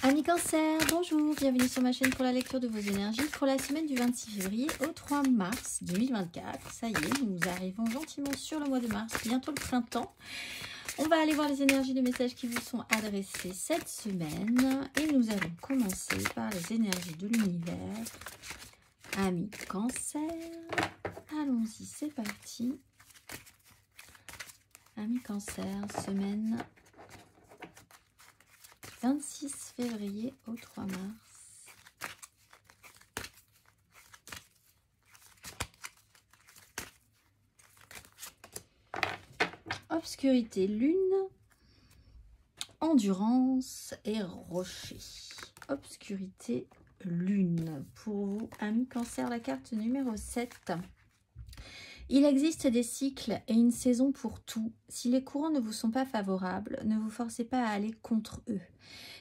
Amis Cancer, bonjour, bienvenue sur ma chaîne pour la lecture de vos énergies pour la semaine du 26 février au 3 mars 2024. Ça y est, nous arrivons gentiment sur le mois de mars, bientôt le printemps. On va aller voir les énergies de messages qui vous sont adressés cette semaine. Et nous allons commencer par les énergies de l'univers. Amis Cancer, allons-y, c'est parti. Amis Cancer, semaine 26 février au 3 mars. Obscurité, lune, endurance et rocher. Obscurité, lune. Pour vous, amis Cancer, la carte numéro 7. Il existe des cycles et une saison pour tout. Si les courants ne vous sont pas favorables, ne vous forcez pas à aller contre eux.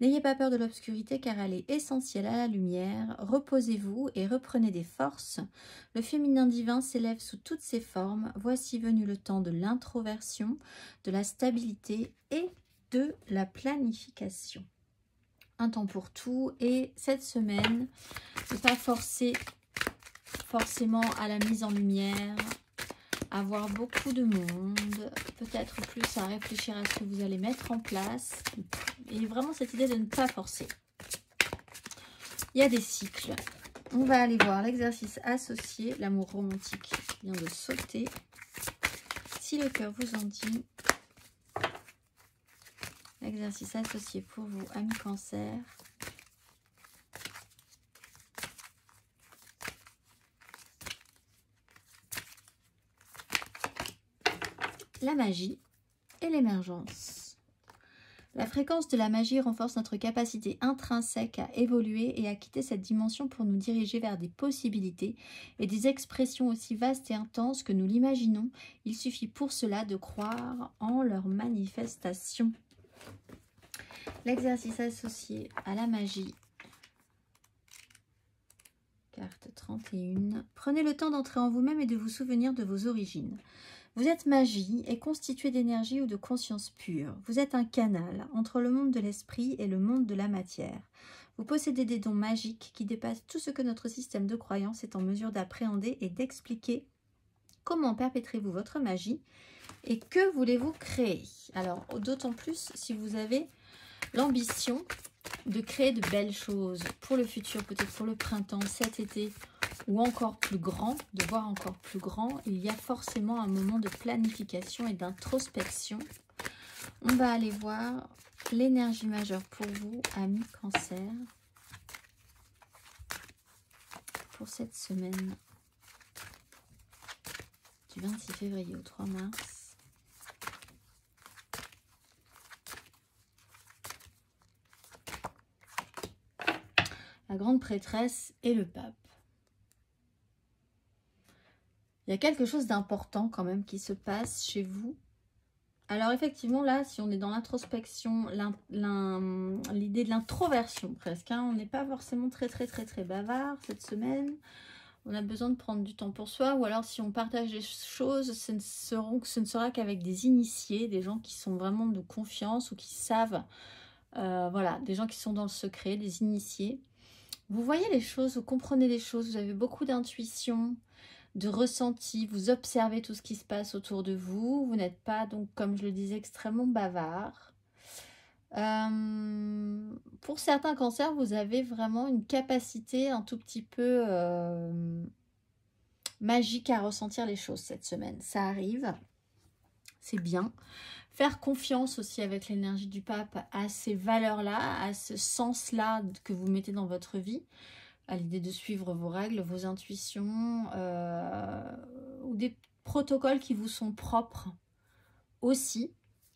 N'ayez pas peur de l'obscurité car elle est essentielle à la lumière. Reposez-vous et reprenez des forces. Le féminin divin s'élève sous toutes ses formes. Voici venu le temps de l'introversion, de la stabilité et de la planification. Un temps pour tout et cette semaine, ne pas forcer forcément à la mise en lumière, avoir beaucoup de monde, peut-être plus à réfléchir à ce que vous allez mettre en place et vraiment cette idée de ne pas forcer. Il y a des cycles. On va aller voir l'exercice associé, l'amour romantique vient de sauter. Si le cœur vous en dit, l'exercice associé pour vous, amis Cancer. La magie et l'émergence. La fréquence de la magie renforce notre capacité intrinsèque à évoluer et à quitter cette dimension pour nous diriger vers des possibilités et des expressions aussi vastes et intenses que nous l'imaginons. Il suffit pour cela de croire en leur manifestation. L'exercice associé à la magie. Carte 31. Prenez le temps d'entrer en vous-même et de vous souvenir de vos origines. Vous êtes magie et constitué d'énergie ou de conscience pure. Vous êtes un canal entre le monde de l'esprit et le monde de la matière. Vous possédez des dons magiques qui dépassent tout ce que notre système de croyance est en mesure d'appréhender et d'expliquer. Comment perpétrez-vous votre magie et que voulez-vous créer? Alors, d'autant plus si vous avez l'ambition de créer de belles choses pour le futur, peut-être pour le printemps, cet été, ou encore plus grand, de voir encore plus grand, il y a forcément un moment de planification et d'introspection. On va aller voir l'énergie majeure pour vous, amis Cancer, pour cette semaine du 26 février au 3 mars. La grande prêtresse et le pape. Il y a quelque chose d'important quand même qui se passe chez vous. Alors effectivement là, si on est dans l'introspection, l'idée de l'introversion presque, hein, on n'est pas forcément très bavard cette semaine. On a besoin de prendre du temps pour soi, ou alors si on partage des choses, ce ne sera qu'avec des initiés, des gens qui sont vraiment de confiance ou qui savent, voilà, des gens qui sont dans le secret, des initiés. Vous voyez les choses, vous comprenez les choses, vous avez beaucoup d'intuition, de ressenti, vous observez tout ce qui se passe autour de vous. Vous n'êtes pas, donc, comme je le disais, extrêmement bavard. Pour certains cancers, vous avez vraiment une capacité un tout petit peu magique à ressentir les choses cette semaine. Ça arrive, c'est bien. Faire confiance aussi avec l'énergie du pape à ces valeurs-là, à ce sens-là que vous mettez dans votre vie, à l'idée de suivre vos règles, vos intuitions, ou des protocoles qui vous sont propres aussi,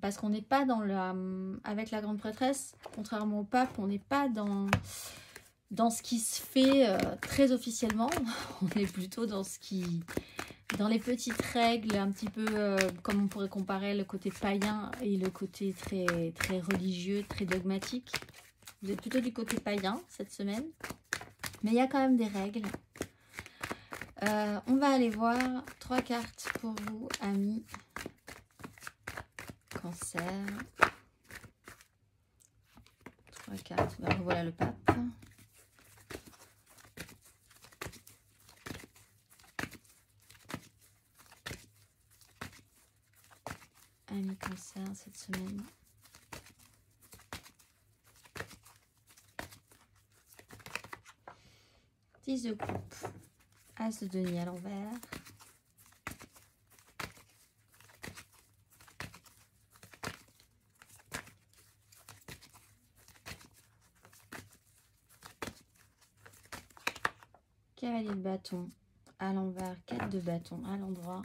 parce qu'on n'est pas dans avec la grande prêtresse, contrairement au pape, on n'est pas dans ce qui se fait très officiellement, on est plutôt dans dans les petites règles, un petit peu comme on pourrait comparer le côté païen et le côté très religieux, très dogmatique. Vous êtes plutôt du côté païen cette semaine. Mais il y a quand même des règles. On va aller voir 3 cartes pour vous, amis Cancer. 3 la carte. Ben, voilà le pape. Ami Cancer cette semaine. Dix de coupe. As de denier à l'envers. Cavalier de bâton à l'envers, 4 de bâton à l'endroit.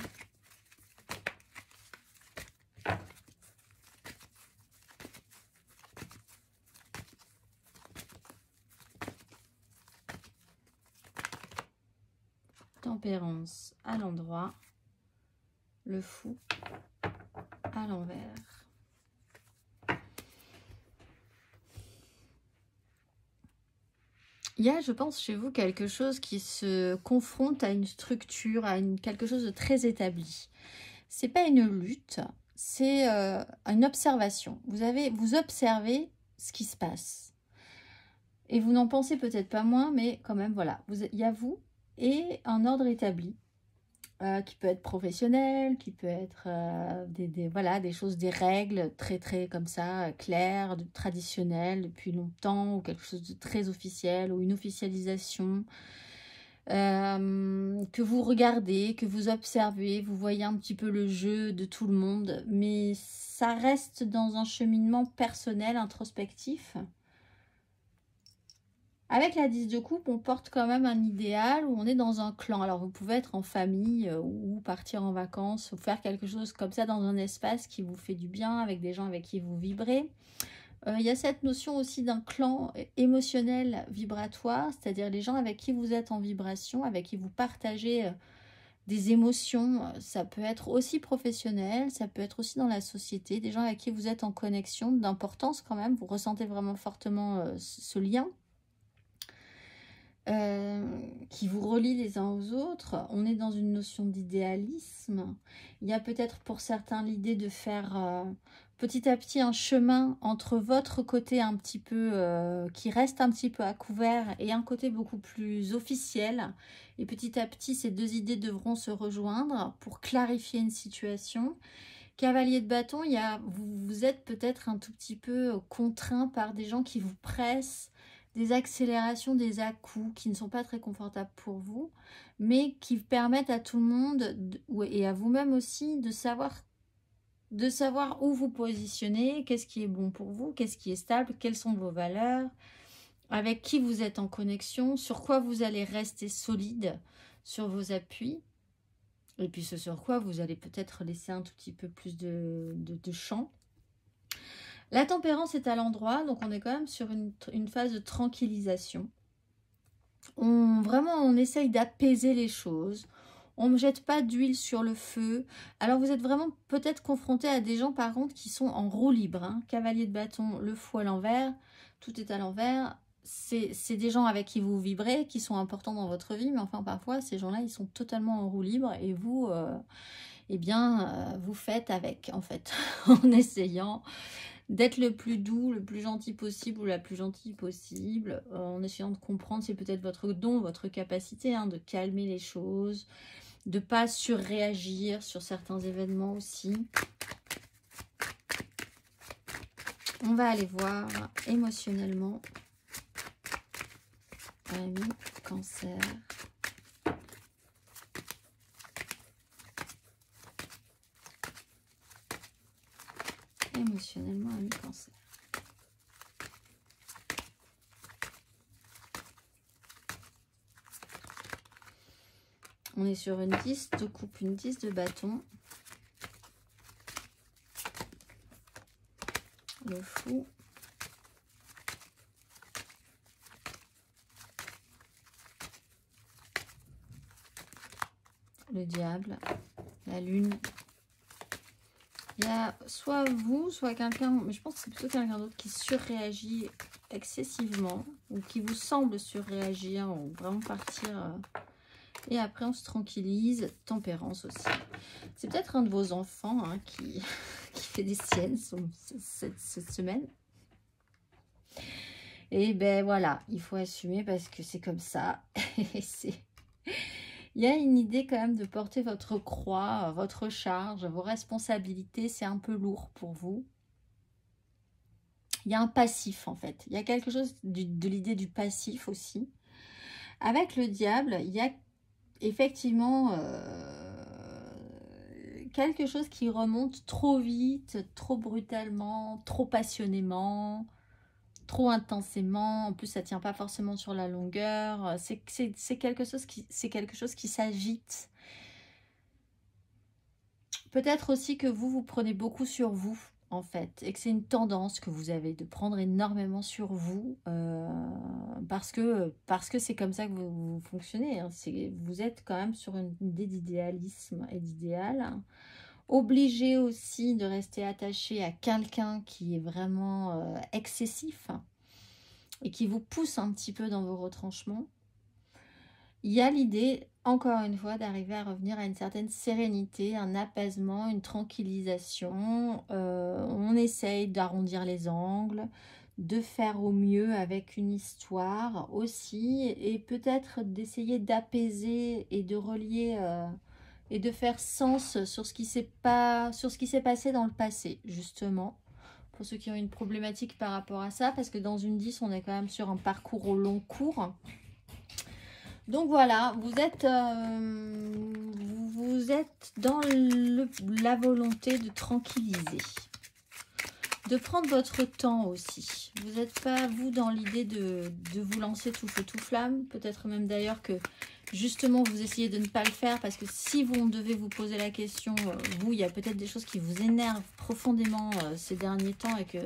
Tempérance à l'endroit. Le fou à l'envers. Il y a, je pense, chez vous quelque chose qui se confronte à une structure, à quelque chose de très établi. C'est pas une lutte, c'est une observation. Vous observez ce qui se passe. Et vous n'en pensez peut-être pas moins, mais quand même, voilà. Il y a vous et un ordre établi, qui peut être professionnel, qui peut être voilà, des choses, des règles très comme ça, claires, traditionnelles depuis longtemps, ou quelque chose de très officiel, ou une officialisation, que vous regardez, que vous observez, vous voyez un petit peu le jeu de tout le monde, mais ça reste dans un cheminement personnel, introspectif. Avec la 10 de coupe, on porte quand même un idéal où on est dans un clan. Alors, vous pouvez être en famille ou partir en vacances ou faire quelque chose comme ça dans un espace qui vous fait du bien, avec des gens avec qui vous vibrez. Il y a cette notion aussi d'un clan émotionnel vibratoire, c'est-à-dire les gens avec qui vous êtes en vibration, avec qui vous partagez des émotions. Ça peut être aussi professionnel, ça peut être aussi dans la société, des gens avec qui vous êtes en connexion, d'importance quand même. Vous ressentez vraiment fortement ce lien. Qui vous relie les uns aux autres. On est dans une notion d'idéalisme. Il y a peut-être pour certains l'idée de faire petit à petit un chemin entre votre côté un petit peu qui reste un petit peu à couvert et un côté beaucoup plus officiel. Et petit à petit, ces deux idées devront se rejoindre pour clarifier une situation. Cavalier de bâton, vous êtes peut-être un tout petit peu contraint par des gens qui vous pressent, des accélérations, des à-coups qui ne sont pas très confortables pour vous, mais qui permettent à tout le monde, et à vous-même aussi, de savoir où vous positionnez, qu'est-ce qui est bon pour vous, qu'est-ce qui est stable, quelles sont vos valeurs, avec qui vous êtes en connexion, sur quoi vous allez rester solide sur vos appuis, et puis ce sur quoi vous allez peut-être laisser un tout petit peu plus de champ. La tempérance est à l'endroit, donc on est quand même sur une phase de tranquillisation. On essaye d'apaiser les choses. On ne jette pas d'huile sur le feu. Alors vous êtes vraiment peut-être confronté à des gens par contre qui sont en roue libre. Hein. Cavalier de bâton, le fou à l'envers, tout est à l'envers. C'est des gens avec qui vous vibrez, qui sont importants dans votre vie, mais enfin parfois ces gens-là ils sont totalement en roue libre et vous, vous faites avec en fait, en essayant d'être le plus doux, le plus gentil possible ou la plus gentille possible, en essayant de comprendre, c'est peut-être votre don, votre capacité de calmer les choses, de ne pas surréagir sur certains événements aussi. On va aller voir émotionnellement. Ami, Cancer. Émotionnellement, ami Cancer. On est sur une 10 de coupe, une 10 de bâton. Le fou. Le diable. La lune. Il y a soit vous, soit quelqu'un, mais je pense que c'est plutôt quelqu'un d'autre qui surréagit excessivement ou qui vous semble surréagir ou vraiment partir. Et après, on se tranquillise. Tempérance aussi. C'est peut-être un de vos enfants qui fait des siennes cette semaine. Et ben voilà, il faut assumer parce que c'est comme ça. Il y a une idée quand même de porter votre croix, votre charge, vos responsabilités. C'est un peu lourd pour vous. Il y a un passif en fait. Il y a quelque chose de l'idée du passif aussi. Avec le diable, il y a effectivement quelque chose qui remonte trop vite, trop brutalement, trop passionnément, trop intensément. En plus, ça ne tient pas forcément sur la longueur. C'est quelque chose qui s'agite. Peut-être aussi que vous prenez beaucoup sur vous, en fait, et que c'est une tendance que vous avez de prendre énormément sur vous, parce que c'est comme ça que vous fonctionnez. Hein. Vous êtes quand même sur une idée d'idéalisme et d'idéal. Obligé aussi de rester attaché à quelqu'un qui est vraiment excessif et qui vous pousse un petit peu dans vos retranchements. Il y a l'idée, encore une fois, d'arriver à revenir à une certaine sérénité, un apaisement, une tranquillisation. On essaye d'arrondir les angles, de faire au mieux avec une histoire aussi, et peut-être d'essayer d'apaiser et de relier et de faire sens sur ce qui s'est passé dans le passé, justement. Pour ceux qui ont une problématique par rapport à ça, parce que dans une 10, on est quand même sur un parcours au long cours. Donc voilà, vous êtes dans la volonté de tranquilliser, de prendre votre temps aussi. Vous n'êtes pas, vous, dans l'idée de vous lancer tout feu tout flamme. Peut-être même d'ailleurs que justement vous essayez de ne pas le faire parce que si vous devez vous poser la question, vous, il y a peut-être des choses qui vous énervent profondément ces derniers temps et que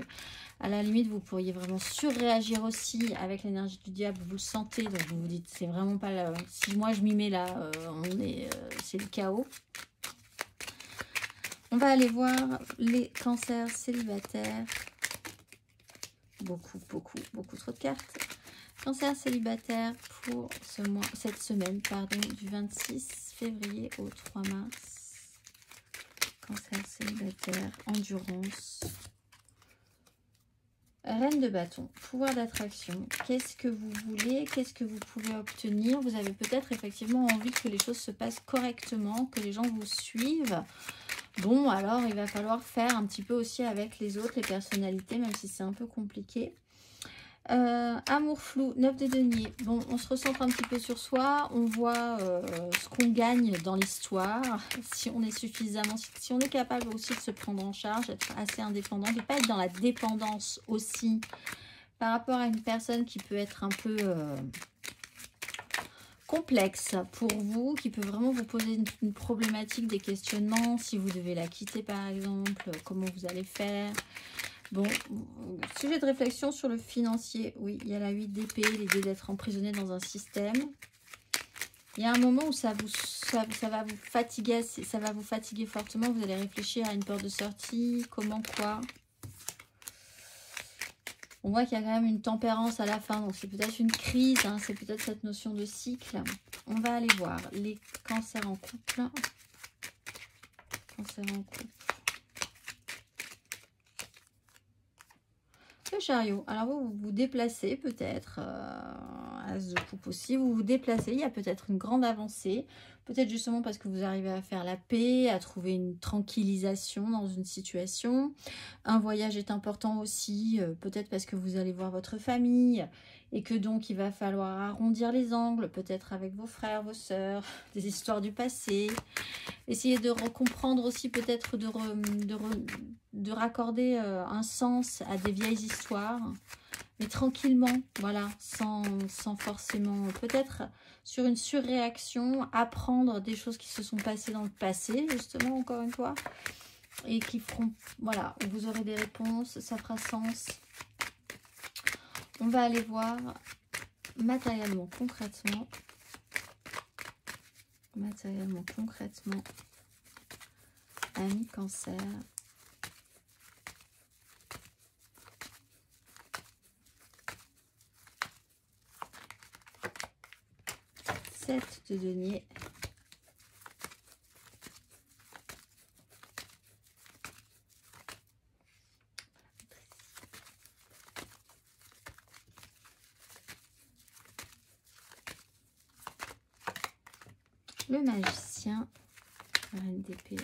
à la limite, vous pourriez vraiment surréagir aussi avec l'énergie du diable. Vous le sentez, donc vous vous dites, c'est vraiment pas là. Si moi je m'y mets là, c'est le chaos. On va aller voir les cancers célibataires. Beaucoup trop de cartes. Cancer célibataire pour cette semaine, pardon, du 26 février au 3 mars. Cancer célibataire, endurance. Reine de bâton, pouvoir d'attraction. Qu'est-ce que vous voulez? Qu'est-ce que vous pouvez obtenir? Vous avez peut-être effectivement envie que les choses se passent correctement, que les gens vous suivent. Bon, alors il va falloir faire un petit peu aussi avec les autres, les personnalités, même si c'est un peu compliqué. Amour flou, 9 de denier. Bon, on se recentre un petit peu sur soi, on voit ce qu'on gagne dans l'histoire, si on est suffisamment, si on est capable aussi de se prendre en charge, d'être assez indépendant, de ne pas être dans la dépendance aussi par rapport à une personne qui peut être un peu complexe pour vous, qui peut vraiment vous poser une problématique, des questionnements, si vous devez la quitter par exemple, comment vous allez faire. Bon, sujet de réflexion sur le financier. Oui, il y a la 8 d'épée, l'idée d'être emprisonné dans un système. Il y a un moment où ça va vous fatiguer, fortement. Vous allez réfléchir à une porte de sortie, comment, quoi. On voit qu'il y a quand même une tempérance à la fin, donc c'est peut-être une crise, hein, c'est peut-être cette notion de cycle. On va aller voir les cancers en couple. Cancer en couple. Le chariot. Alors vous vous déplacez peut-être, as de coupe aussi, vous vous déplacez, il y a peut-être une grande avancée, peut-être justement parce que vous arrivez à faire la paix, à trouver une tranquillisation dans une situation. Un voyage est important aussi, peut-être parce que vous allez voir votre famille et que donc il va falloir arrondir les angles, peut-être avec vos frères, vos sœurs, des histoires du passé. Essayez de comprendre aussi, peut-être de raccorder un sens à des vieilles histoires, mais tranquillement, voilà, sans forcément, peut-être sur une surréaction, apprendre des choses qui se sont passées dans le passé, justement, encore une fois, et qui feront, voilà, vous aurez des réponses, ça fera sens. On va aller voir matériellement, concrètement, ami cancer. Sept de denier. le magicien, reine d'épée.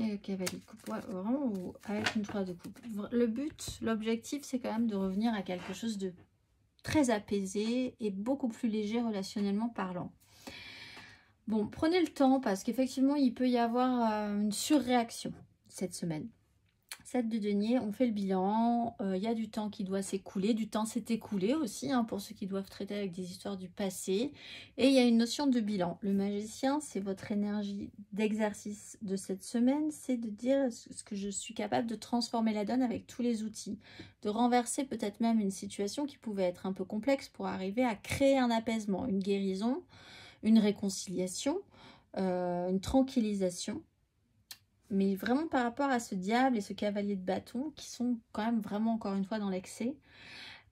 Et le cavalier de coupe, ouais, vraiment avec une 3 de coupe. Le but, l'objectif, c'est quand même de revenir à quelque chose de très apaisé et beaucoup plus léger relationnellement parlant. Bon, prenez le temps parce qu'effectivement, il peut y avoir une surréaction cette semaine. 7 de denier, on fait le bilan, il y a du temps qui doit s'écouler, du temps s'est écoulé aussi hein, pour ceux qui doivent traiter avec des histoires du passé. Et il y a une notion de bilan. Le magicien, c'est votre énergie d'exercice de cette semaine, c'est de dire ce que je suis capable de transformer la donne avec tous les outils, de renverser peut-être même une situation qui pouvait être un peu complexe pour arriver à créer un apaisement, une guérison, une réconciliation, une tranquillisation. Mais vraiment par rapport à ce diable et ce cavalier de bâton qui sont quand même vraiment encore une fois dans l'excès.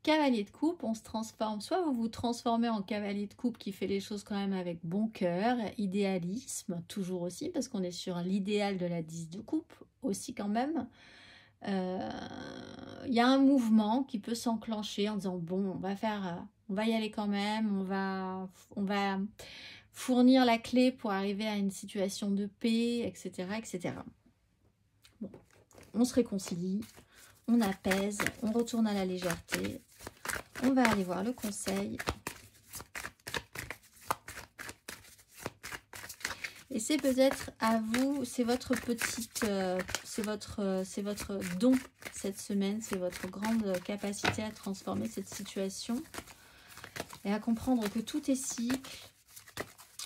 Cavalier de coupe, on se transforme, soit vous vous transformez en cavalier de coupe qui fait les choses quand même avec bon cœur, idéalisme, toujours aussi, parce qu'on est sur l'idéal de la 10 de coupe aussi quand même. Il y a un mouvement qui peut s'enclencher en disant bon, on va y aller quand même, on va fournir la clé pour arriver à une situation de paix, etc. etc. Bon, on se réconcilie, on apaise, on retourne à la légèreté. On va aller voir le conseil. Et c'est peut-être à vous, c'est votre petite, c'est votre don cette semaine, c'est votre grande capacité à transformer cette situation et à comprendre que tout est cycle.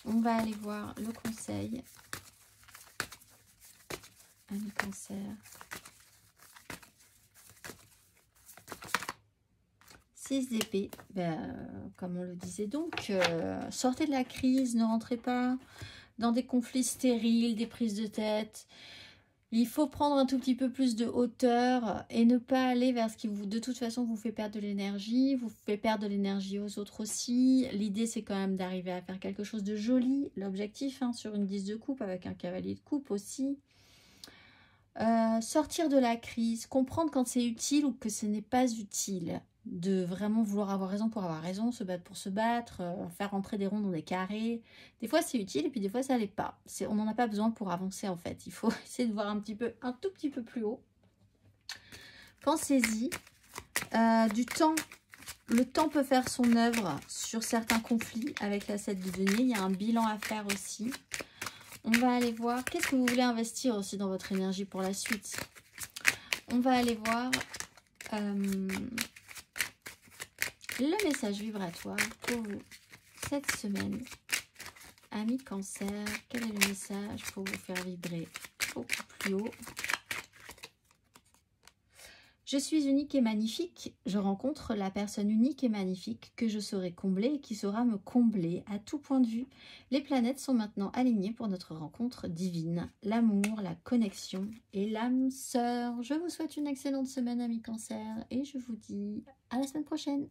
On va aller voir le conseil. Ami Cancer. 6 d'épée, comme on le disait donc, sortez de la crise, ne rentrez pas dans des conflits stériles, des prises de tête. Il faut prendre un tout petit peu plus de hauteur et ne pas aller vers ce qui vous, de toute façon, vous fait perdre de l'énergie, vous fait perdre de l'énergie aux autres aussi. L'idée, c'est quand même d'arriver à faire quelque chose de joli. L'objectif, hein, sur une 10 de coupe, avec un cavalier de coupe aussi. Sortir de la crise, comprendre quand c'est utile ou que ce n'est pas utile. De vraiment vouloir avoir raison pour avoir raison, se battre pour se battre, faire rentrer des ronds dans des carrés. Des fois c'est utile et puis des fois ça l'est pas. On n'en a pas besoin pour avancer en fait. Il faut essayer de voir un tout petit peu plus haut. Pensez-y. Du temps, le temps peut faire son œuvre sur certains conflits avec la 7 de denier. Il y a un bilan à faire aussi. On va aller voir qu'est-ce que vous voulez investir aussi dans votre énergie pour la suite. On va aller voir le message vibratoire pour vous cette semaine. Ami Cancer, quel est le message pour vous faire vibrer beaucoup plus haut? Je suis unique et magnifique. Je rencontre la personne unique et magnifique que je saurai combler et qui saura me combler à tout point de vue. Les planètes sont maintenant alignées pour notre rencontre divine. L'amour, la connexion et l'âme sœur. Je vous souhaite une excellente semaine, amis Cancer, et je vous dis à la semaine prochaine.